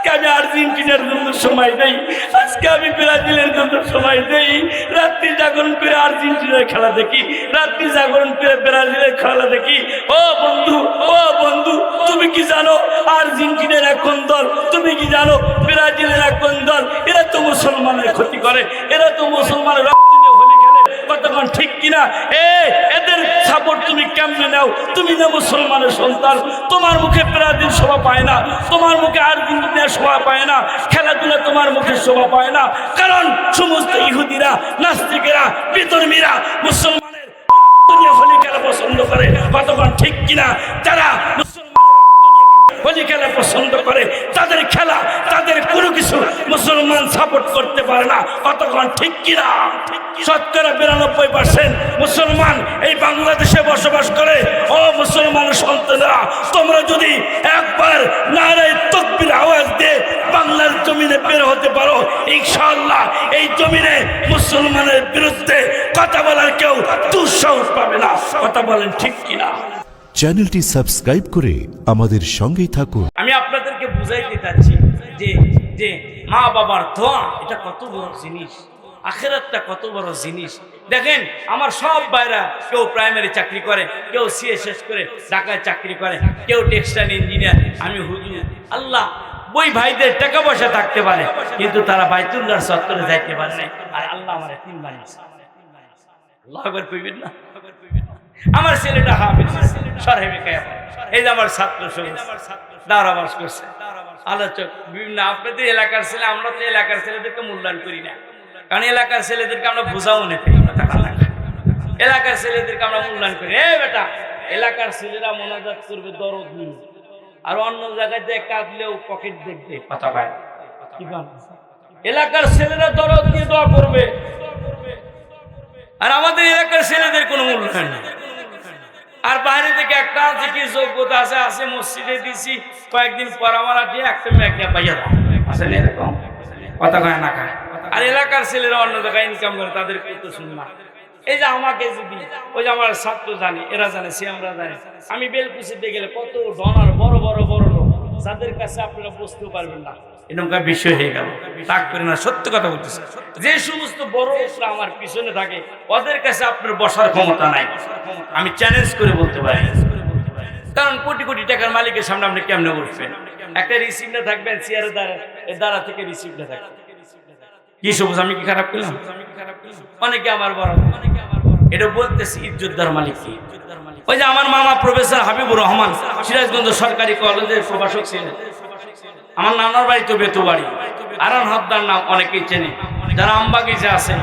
আজকে আমি আর্জেন্টিনার জন্য সময় দেই, আজকে আমি ব্রাজিলের জন্য সময় দেই, রাত্রি জাগরণ করে আর্জেন্টিনার খেলা দেখি, রাত্রি জাগরণ করে ব্রাজিলের খেলা দেখি। ও বন্ধু, ও বন্ধু, তুমি কি জানো আর্জেন্টিনার এখন দল? তুমি কি জানো ব্রাজিলের এখন দল? এরা তো মুসলমানের ক্ষতি করে, এরা তো মুসলমানের রক্ত নিয়ে হোলি খেলে। কতক্ষণ ঠিক কিনা? এদের সাপোর্ট তুমি কেমনে নাও? তুমি না মুসলমানের সন্তান, তোমার মুখে ব্রাজিল শোভা পায় না, তোমার মুখে আর্জেন্টিনা শোভা পায় না, খেলাধুলা তোমার মুখে শোভা পায় না, কারণ সমস্ত ইহুদিরা, নাস্তিকেরা, বিধর্মীরা মুসলমানের রক্ত নিয়ে হোলি খেলা পছন্দ করে। কতক্ষণ ঠিক কিনা? যারা হোলি খেলা পছন্দ করে তাদের খেলা, তাদের কোনো কিছু মুসলমান সাপোর্ট করতে পারে না। কতক্ষণ ঠিক কিনা? ৯৯% মুসলমান এই বাংলাদেশে বসবাস করে। ও মুসলমানের সন্তানেরা, তোমরা যদি একবার নারায়ে তাকবীর আওয়াজ দিয়ে বাংলার জমিনে বের হতে পারো, ইনশাআল্লাহ এই জমিনে মুসলমানের বিরুদ্ধে কথা বলার কেউ দুঃসাহস পাবে না। কথা বলেন ঠিক কিনা? চ্যানেলটি সাবস্ক্রাইব করে আমাদের সঙ্গেই থাকুন। আমি আপনাদেরকে বুঝাইতে চাচ্ছি যে মা বাবার দোয়া এটা কত বড় জিনিস, আখিরাতটা কত বড় জিনিস। দেখেন আমার সব ভাইরা, কেউ প্রাইমারি চাকরি করে, কেউ সিএ শেষ করে ঢাকায় চাকরি করে, কেউ টেক্সটাইল ইঞ্জিনিয়ার। আমি হুজুর আল্লাহ ওই ভাইদের টাকা পয়সা থাকতে পারে, কিন্তু তারা বাইতুল্লাহর চত্বরে যাইতে পারে না। আর আল্লাহ আমার এতিম বানিয়েছে। আল্লাহু আকবার কইবেন না? আমার ছেলেটা হাফেজ সাহেবে কায়া, এই যে আমার ছাত্র সমাজ দারাবাস করছে আলোচক বিভিন্ন। আপনাদের এলাকার ছেলে, আমরা তো এলাকার ছেলেদেরকে মূল্যায়ন করি না, কারণ এলাকার ছেলেদেরকে আমরা বোঝাও না, এলাকার ছেলেদেরকে আমরা মূল্যায়ন করি। এই বেটা, এলাকার ছেলেরা মোনাজাত করবে দরদ নিয়ে, আর অন্য জায়গায় যে কাঁদলেও পকেট দেখবে, কথা পায়। এলাকার ছেলেরা দরদ নিয়ে দোয়া করবে, আর আমাদের এলাকার ছেলেদের কোনো মূল্যায়ন নেই। আর বাইরে থেকে একটা আছে কি যোগ্যতা আছে, আছে মসজিদে দিছি কয়েকদিন পরামারা দিয়ে একটা মেঘনা পাইয়া আসেন, এরকম কথা কয় না খায়। আর এলাকার ছেলেরা অন্য জায়গায় ইনকাম করে, তাদের কত শুননা। এই যে আমাকে যদি ওই যে আমার ছাত্র জানি, এরা জানে, সে আমরা জানি, আমি বেলকুচিতে গেলে কত ডনার বড় বড় বড় লোক, যাদের কাছে আপনারা বুঝতেও পারবেন না, এরকম বিষয় হয়ে গেল। তাক করে না, সত্য কথা বলতেছে। যে সমস্ত বড় লোকরা আমার পিছনে থাকে, ওদের কাছে আপনার বসার ক্ষমতা নাই, আমি চ্যালেঞ্জ করে বলতে পারি। কারণ কোটি কোটি টাকার মালিকের সামনে আপনি কেমনে বলবেন? একটা রিসিপ্টে থাকবেন চেয়ারের দ্বারা থেকে রিসিপ্টে থাকবেন। কি সবুজ, আমি কি খারাপ করলাম? অনেকে আমার বড়, এটা বলতেছি ইজ্জতদার মালিক কি? ওই যে আমার মামা প্রফেসর হাবিবুর রহমান সিরাজগঞ্জ সরকারি কলেজের প্রভাষক ছিলেন। আমার নানার বাড়ি তো বেতুবাড়ি, আরান হদ্দার নাম অনেকেই চেনে, যারা আমবাগিচে আছে।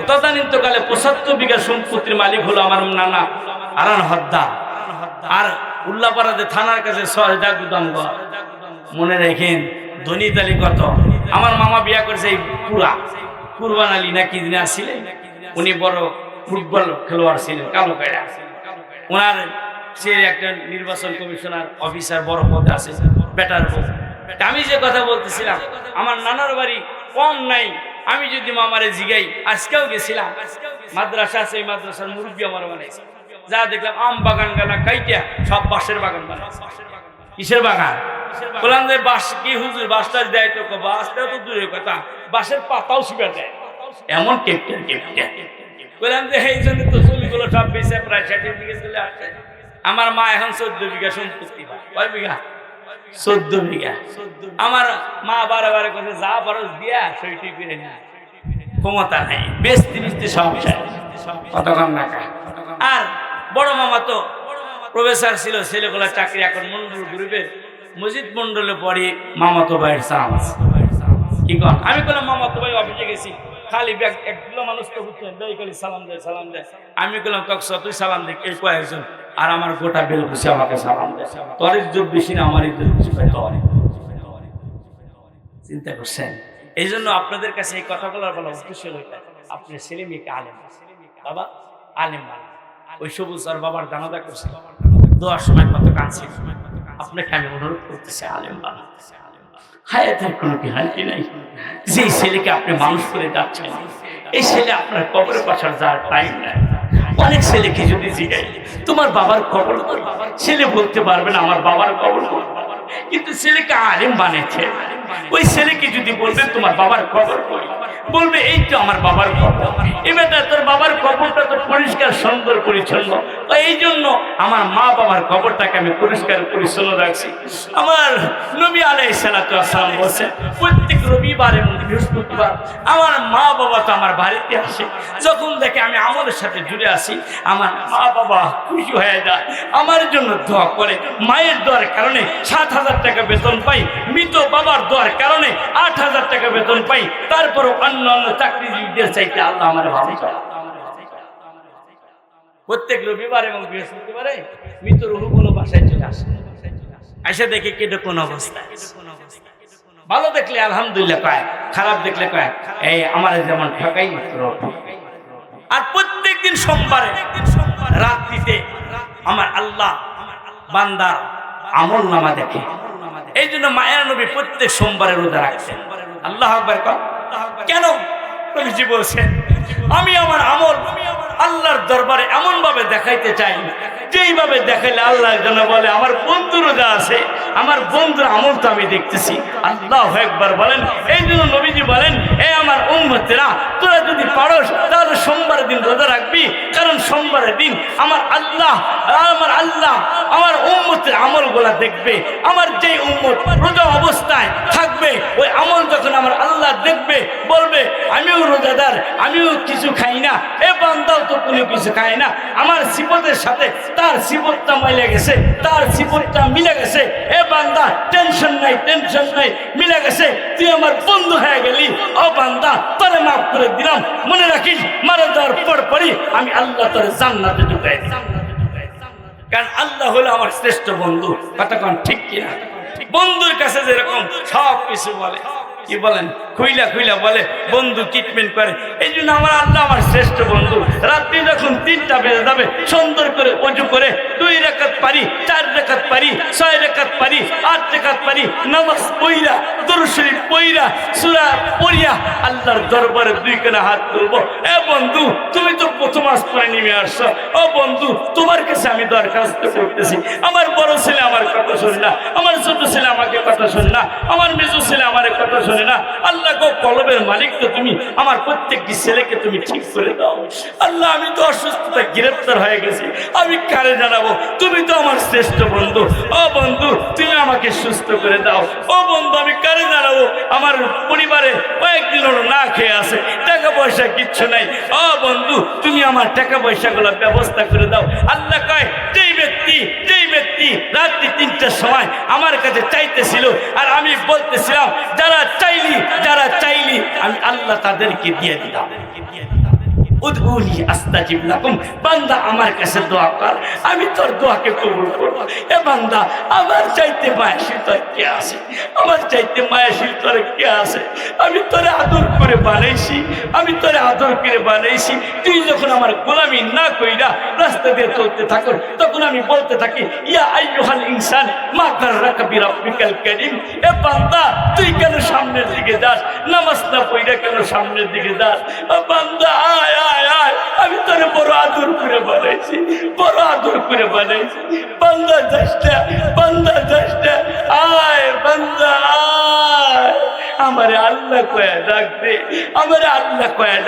তদানীন্তকালে ৭৫ বিঘা সম্পত্তির মালিক হলো আমার নানা আরান হদ্দার। আর উল্লাপাড়াতে থানার কাছে সহজা গুদামঘর। মনে রেখেন ধনী তালি কত। আমার মামা বিয়া করেছে এই কুরবান আলী নাকি দিনে আসছিলেন, উনি বড় ফুটবল খেলোয়াড় ছিলেন, কালো কায়রা। ওনার সে একটা নির্বাচন কমিশনার অফিসার, বড় পদে আছে, বেটার পদ। আমি যে কথা বলতেছিলাম, আমার নানার বাড়ি কম নাই। আমি যদি মামারে জিগাই, আজকেও গেছিলাম মাদ্রাসা আছে, এই মাদ্রাসার মুরব্বী আমার বানাইছে। যা দেখলাম আম বাগান গানা কাইটা সব বাঁশের বাগান বানাইছে। কিসের বাগান? বললাম যে বাঁশ কি হুজুর, বাঁশটা দেয় তো? বাঁশটা তো দূরের কথা, বাঁশের পাতাও শিবা দেয়, এমন কেপটা। বললাম যে এই জন্য তো জমিগুলো সব বেঁচে প্রায় ৬০ বিঘা চলে আসছে। আমার মা এখন ১৪ বিঘা সম্পত্তি। কয় বিঘা? ১৪ বিঘা। আমার মা বারে বারে কথা, যা খরচ দিয়া সইটি করে না, ক্ষমতা নাই, বেচতে বেচতে সব কতক্ষণ টাকা। আর বড় মামা তো প্রফেসর ছিল, ছেলেগুলা চাকরি এখন মন্ডল গ্রুপের মসজিদ মন্ডলে পড়ি। মামাতো ভাইয়ের চান্স কি কন? আমি বললাম মামাতো ভাই অফিসে গেছি, খালি ব্যাগ একগুলো মানুষ তো বুঝছেন, খালি সালাম দেয় সালাম দেয়। আমি বললাম তখন তুই সালাম দে, এই কয়েকজন, আর আমার গোটা বেলকুচি আমাকে সালাম দেয়। তোর ইজ্জত বেশি না আমার ইজ্জত বেশি? চিন্তা করছেন? এই জন্য আপনাদের কাছে এই কথাগুলোর বলা উদ্দেশ্য হলো আপনার ছেলে মেয়েকে আলেম, বাবা আলেম বানা। ওই সবুজ আর বাবার জানাজা করছে, দোয়ার সময় কত কাঁদছে। আপনাকে আমি অনুরোধ করতেছি আলেম বানা। হায়াতের কোনো গ্যারান্টি নাই। যে ছেলেকে আপনি মানুষ করে যাচ্ছেন, এই ছেলে আপনার কবরে বসার যাওয়ার টাইম নাই। অনেক ছেলেকে যদি জিগাই তোমার বাবার কবর, ছেলে বলতে পারবে না আমার বাবার কবর, কিন্তু ছেলেকে আলেম বানিয়েছে। ওই ছেলেকে যদি বলবে তোমার বাবার কবর কই, বলবে এই তো আমার বাবার কবর। এবার তোর বাবার কবরটা তো পরিষ্কার সুন্দর পরিচ্ছন্ন, এই জন্য আমার মা বাবার কবরটাকে আমি পরিষ্কার পরিচ্ছন্ন রাখছি। আমার নবী আলাইহিস সালাতু ওয়াস সালাম বলেছেন প্রত্যেক রবিবার এবং বৃহস্পতিবার আমার মা বাবা তো আমার বাড়িতে আসে, যখন দেখে আমি আমলের সাথে জুড়ে আছি আমার মা বাবা খুশি হয়ে যায়, আমার জন্য দোয়া করে। মায়ের দোয়ার কারণে 7,000 টাকা বেতন পাই, মৃত বাবার দোয়ার কারণে 8,000 টাকা বেতন পাই, তারপরও অন্য চাকরিজীবীদের চাইতে আল্লাহ আমার ভালো করে। প্রত্যেক রবিবার এবং বৃহস্পতিবারে মৃত রুহগুলো বাসায় চলে আসে, এসে দেখে কেটে কোন অবস্থা। ভালো দেখলে আলহামদুলিল্লাহ কয়, খারাপ দেখলে কয় এই আমার যেমন ঠকাই মাত্র। আর প্রত্যেক দিন সোমবারে রাত্রিতে আমার আল্লাহ বান্দা আমল নামা দেখে, এই জন্য মায়ের নবী প্রত্যেক সোমবারে রোজা রাখছেন। আল্লাহু আকবার কর। কেন? নবীজি বলছেন আমি আমার আমল আল্লাহর দরবারে এমন ভাবে দেখাইতে চাই যেইভাবে দেখাইলে আল্লাহ যেন বলে আমার বন্ধু রোজা আছে, আমার বন্ধুর আমল তো আমি দেখতেছি। আল্লাহু আকবার বলেন। এই জন্য নবীজি বলেন এ আমার উম্মতেরা তোরা যদি পারস তাহলে সোমবারের দিন রোজা রাখবি, কারণ সোমবারের দিন আমার আল্লাহ আমার উম্মতের আমলগুলা দেখবে। আমার যে উম্মত রোজা অবস্থায় থাকবে ওই আমল যখন আমার আল্লাহ দেখবে বলবে আমিও রোজাদার, আমিও কিছু খাই না, এ বান্দাও তো কোনো কিছু খায় না, আমার সিফতের সাথে তার সিফতটা মিলে গেছে, তার সিফতটা মিলে গেছে, এ বান্দা টেনশন নাই মিলে গেছে, তুই আমার বন্ধু হয়ে গেলি। ও বান্দা তোরে মাফ করে দিলাম, মনে রাখিস মারা যাওয়ার পরই আমি আল্লাহ তোরে জান্নাতে ঢুকাই দিলাম। কারণ আল্লাহ হলো আমার শ্রেষ্ঠ বন্ধু। কতক্ষণ ঠিক কিনা? বন্ধুর কাছে যেরকম সব কিছু বলে, কি বলেন, খুইলা বলে বন্ধু ট্রিটমেন্ট করে। এই জন্য আমার আল্লাহ আমার শ্রেষ্ঠ বন্ধু। রাত্রি যখন 3টা বেজে যাবে সুন্দর করে ওযু করে 2 রাকাত পারি, 4 রাকাত পারি, 6 রাকাত পারি, 8 রাকাত পারি, নামাজ পড়িয়া দরুদ শরীফ পড়িয়া সূরা পড়িয়া আল্লাহর দরবারে 2 কানা হাত তুলবো। এ বন্ধু তুমি তো প্রথম আসমানে নেমে আসছো, ও বন্ধু তোমার কাছে আমি দরখাস্ত করতেছি, আমার বড় ছেলে আমার কথা শোনে না, আমার ছোট ছেলে আমাকে কথা শোনে না, আমার মেজো ছেলে আমার কথা শোনে না। আল্লাহ গো কলবের মালিক তো তুমি, আমার প্রত্যেকটি ছেলেকে তুমি ঠিক করে দাও। আল্লাহ আমি তো অসুস্থতা গ্রেফতার হয়ে গেছি, আমি কারে জানাবো? তুমি তো আমার শ্রেষ্ঠ বন্ধু। ও বন্ধু তুমি আমাকে সুস্থ করে দাও। ও বন্ধু আমি কারে জানাবো? আমার পরিবারে কয়েকদিন হলো না খেয়ে আছে, টাকা পয়সা কিচ্ছু নাই। ও বন্ধু তুমি আমার টাকা পয়সাগুলো ব্যবস্থা করে দাও। আল্লাহ কয় যেই ব্যক্তি রাত্রি 3টার সময় আমার কাছে চাইতেছিল আর আমি বলতেছিলাম যারা চাইলি আমি আল্লাহ তাদেরকে দিয়ে দিলাম। উদউনি আস্তাজিব লাকুম। বান্দা আমার কাছে দোয়া কর, আমি তোর দোয়াকে কবুল করব। এ বান্দা আমার চাইতে মায়াশীল তোর কে আছে? আমার চাইতে মায়াশীল তোর কে আছে? আমি তোরে আদর করে বানাইছি, তুই যখন আমার গোলামি না কইরা রাস্তা দিয়ে চলতে থাকো তখন আমি বলতে থাকি ইয়া আইয়ুহাল ইনসান মা গাররাকা বিরাব্বিকাল কারীম। এ বান্দা তুই কেন সামনের দিকে যাস? নামাজ না পড়িয়া কেন সামনের দিকে যাস? ও বান্দা আয় আমি তোরে বড় আদর করে বানাইছি। বান্দা যাস না, আয় বান্দা আয়। আমারে আল্লাহ কয়া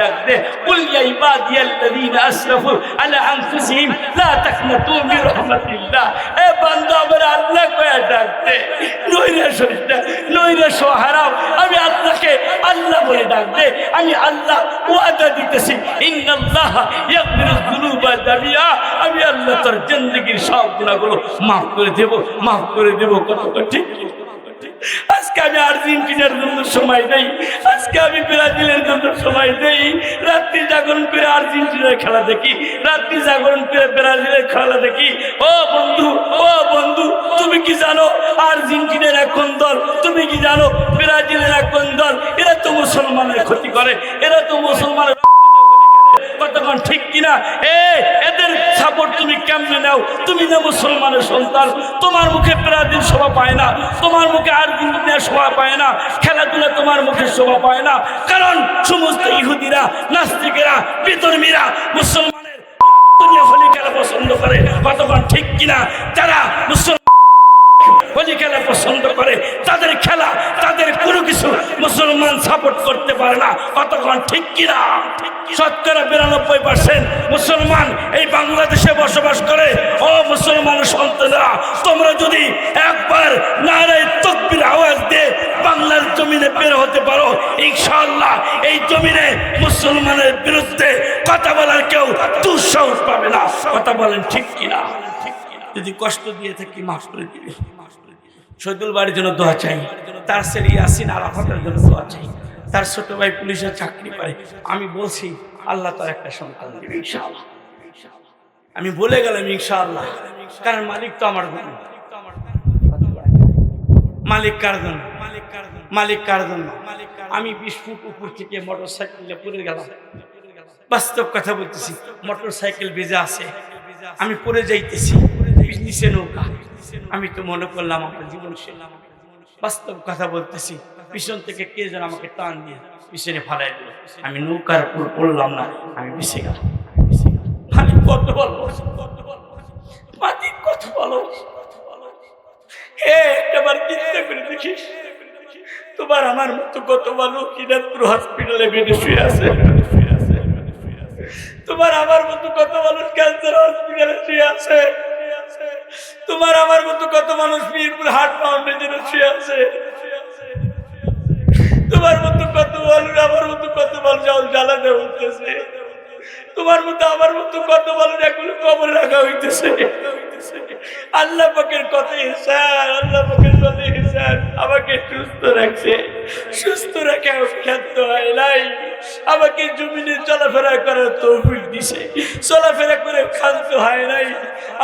ডাক দে, কুল ইয়া ইবাদিয়াল্লাযীনা আসরাফু আলা আনফুসিহিম লা তাকনাতু মির রাহমাতিল্লাহ। এ বান্দা আমারে আল্লাহ কয়া ডাক দে, নইরে সহারাও আমি আল্লাহকে আল্লাহ বলে ডাক দে। আমি আল্লাহ ওয়াদা দিতেছি ইন্নাল্লাহা ইয়াগফিরুয যুনুবা জামিআ। আমি আল্লাহ তোর জিন্দেগীর সব গুনাহগুলো মাফ করে দেব। কত ঠিক। আজকে আমি আর্জেন্টিনার জন্য সময় দেই, আজকে আমি ব্রাজিলের জন্য সময় দেই। রাত্রি জাগরণ করে আর্জেন্টিনার খেলা দেখি, রাত্রি জাগরণ করে ব্রাজিলের খেলা দেখি। ও বন্ধু তুমি কি জানো আর্জেন্টিনার এখন দল? তুমি কি জানো ব্রাজিলের এখন দল? এরা তো মুসলমানের ক্ষতি করে, এরা তো মুসলমানের কতক্ষণ ঠিক কিনা? এদের সাপোর্ট তুমি কেমনে নাও? তুমি না মুসলমানের সন্তান, তোমার মুখে ব্রাজিল শোভা পায় না, তোমার মুখে আর্জেন্টিনা শোভা পায় না, খেলাধুলা তোমার মুখে শোভা পায় না, কারণ সমস্ত ইহুদিরা, নাস্তিকেরা, বিধর্মীরা মুসলমানের খেলা পছন্দ করে। কতক্ষণ ঠিক কিনা? যারা মুসলমান হোলি খেলা পছন্দ করে, তাদের খেলা তাদের কোনো কিছু মুসলমান সাপোর্ট করতে পারে না। কতক্ষণ ঠিক কিনা? শতকরা 92% মুসলমান এই বাংলাদেশে বসবাস করে। ও মুসলমান সন্তানেরা, তোমরা যদি একবার নারায়ে তাকবীর আওয়াজ দিয়ে বাংলার জমিনে বের হতে পারো, ইনশাআল্লাহ এই জমিনে মুসলমানের বিরুদ্ধে কথা বলার কেউ দুঃসাহস পাবে না। কথা বলেন ঠিক কিনা? যদি কষ্ট দিয়ে থাকি মাফ করে দিবে। শহীদুল বাড়ির জন্য দোয়া চাই, তার ছেলে ইয়াসিন আরাফাতের জন্য দোয়া চাই, তার ছোট ভাই পুলিশের চাকরি পায়। আমি বলছি আল্লাহ তার একটা সন্তান দিবে ইনশাআল্লাহ। আমি বলে গেলাম ইনশাআল্লাহ, কারণ মালিক তো আমার জন্য। মালিক কার জন্য? মালিক কার জন্য? আমি 20 ফুট উপর থেকে মোটর সাইকেলে পড়ে গেলাম। বাস্তব কথা বলতেছি, মোটর সাইকেল বেজে আছে, আমি পড়ে যাইতেছি, নিচে নৌকা। আমি তো মনে করলাম আমার জীবন শেষ। বাস্তব কথা বলতেছি, পিছন থেকে কে যেন আমাকে টান দিয়ে পিছনে ফালাই দিল। আমি নৌকার উপর পড়লাম না, আমি বেঁচে গেলাম। মালিক কত ভালো, মালিক কত ভালো। একবার চিন্তা করে দেখিস, তোমার আমার মতো কত ভালো কিনারপুর হসপিটালে বেডে শুয়ে আছে, তোমার আমার মতো কত মানুষ ক্যান্সার হসপিটালে শুয়ে আছে, তোমার আমার মতো কত মানুষ মিরপুর হার্ট ফাউন্ডেশনে শুয়ে আছে, তোমার মতো কত মানুষ, আমার মতো কত মানুষ জ্বালাতে হইতেছে, তোমার মতো আমার মতো কত মানুষ এগুলো কবরে রাখা হইতেছে। আল্লাহ পাকের কত ইহসান, আল্লাহ পাকের কত ইহসান। আমাকে সুস্থ রাখছে, সুস্থ রাখে ক্ষান্ত হয় নাই। আমাকে জমিনে চলাফেরা করার তৌফিক দিছে, চলাফেরা করে ক্ষান্ত হয় নাই।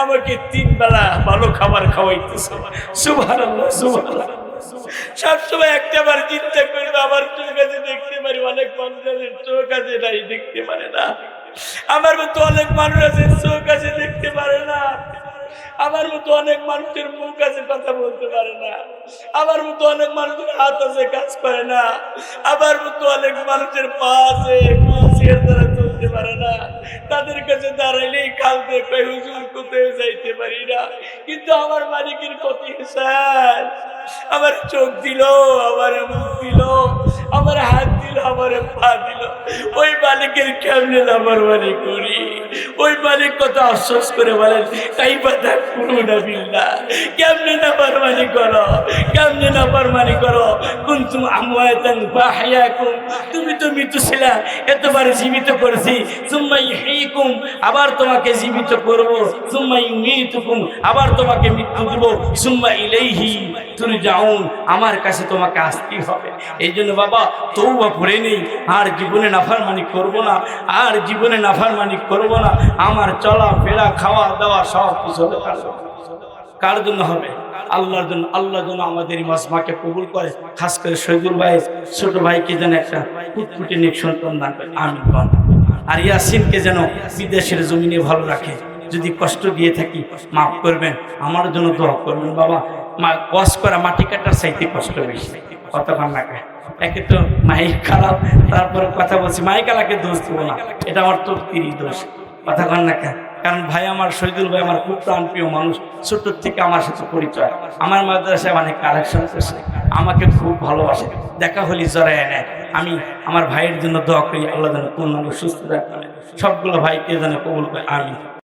আমাকে 3 বেলা ভালো খাবার খাওয়াইতেছে। সুবহানাল্লাহ, সুবহানাল্লাহ। সবসময় একটাবার চিন্তা করবে, আমার চোখ আছে দেখতে পারি, অনেক মানুষের চোখ আছে নাই দেখতে পারে না। আমার মতো অনেক মানুষ আছে চোখ আছে দেখতে পারে না। আমার মতো অনেক মানুষের মুখ আছে কথা বলতে পারে না। আমার মতো অনেক মানুষের হাত আছে কাজ করে না। আমার মতো অনেক মানুষের পা আছে দ্বারা চলতে পারে না। তাদের কাছে দাঁড়াইলেই খালতে কই হুজুর কোথায় যাইতে পারি না। কিন্তু আমার মালিকের কত ইহসান, আমার চোখ দিল, আমার মুখ দিল, আমার হাত দিল, আমার পা দিল। ওই মালিকের কেমনে নাফরমানি করি? ওই মালিক কত আফসোস করে বলেন, কাইফা তাকুলুনা বিল্লাহ, কেমনে নাফরমানি করো, কেমনে নাফরমানি করো। কুনতুম আমওয়াতান ফাহইয়াকুম, তুমি তো মৃত ছিলা, এতবার জীবিত করেছি। সুম্মা ইহয়িকুম, আবার তোমাকে জীবিত করব। সুম্মা ইউমীতুকুম, আবার তোমাকে মৃত্যু দেব। সুম্মা ইলাইহি তুরজাউন, আমার কাছে তোমাকে আসতেই হবে। এই জন্য বাবা তওবা করে নেই, আর জীবনে নাফরমানি করব না, আর জীবনে নাফরমানি করব না। আমার চলা ফেরা খাওয়া দাওয়া সব কিছু কার জন্য হবে? আল্লাহর জন্য। আল্লাহ যেন আমাদের এই মাজমাকে কবুল করে। খাস করে শহীদুল ভাই ছোট ভাইকে যেন একটা ফুটফুটে নেক সন্তান দান করে, আমিন বল। আর ইয়াসিনকে যেন বিদেশের জমিনে ভালো রাখে। যদি কষ্ট দিয়ে থাকি মাফ করবেন, আমার জন্য দোয়া করবেন। বাবা কষ করা মাটি কাটার চাইতে কষ্ট বেশি। কতক্ষণ লাগে? একে তো মাইক খারাপ, তারপরে কথা বলছি, মাইক আলাকে দোষ দেবো না, এটা আমার তো দোষ। কতক্ষণ লাগে? কারণ ভাই আমার শহীদুল ভাই আমার খুব প্রাণপ্রিয় মানুষ, ছোট্ট থেকে আমার সাথে পরিচয়। আমার মাদ্রাসায় অনেক কালেকশন করছে, আমাকে খুব ভালোবাসে, দেখা হলি জড়ায় নেয়। আমি আমার ভাইয়ের জন্য দোয়া করি, আল্লাহ যেন পূর্ণ সুস্থ রাখে, সবগুলো ভাইকে যেন কবুল করে। আমি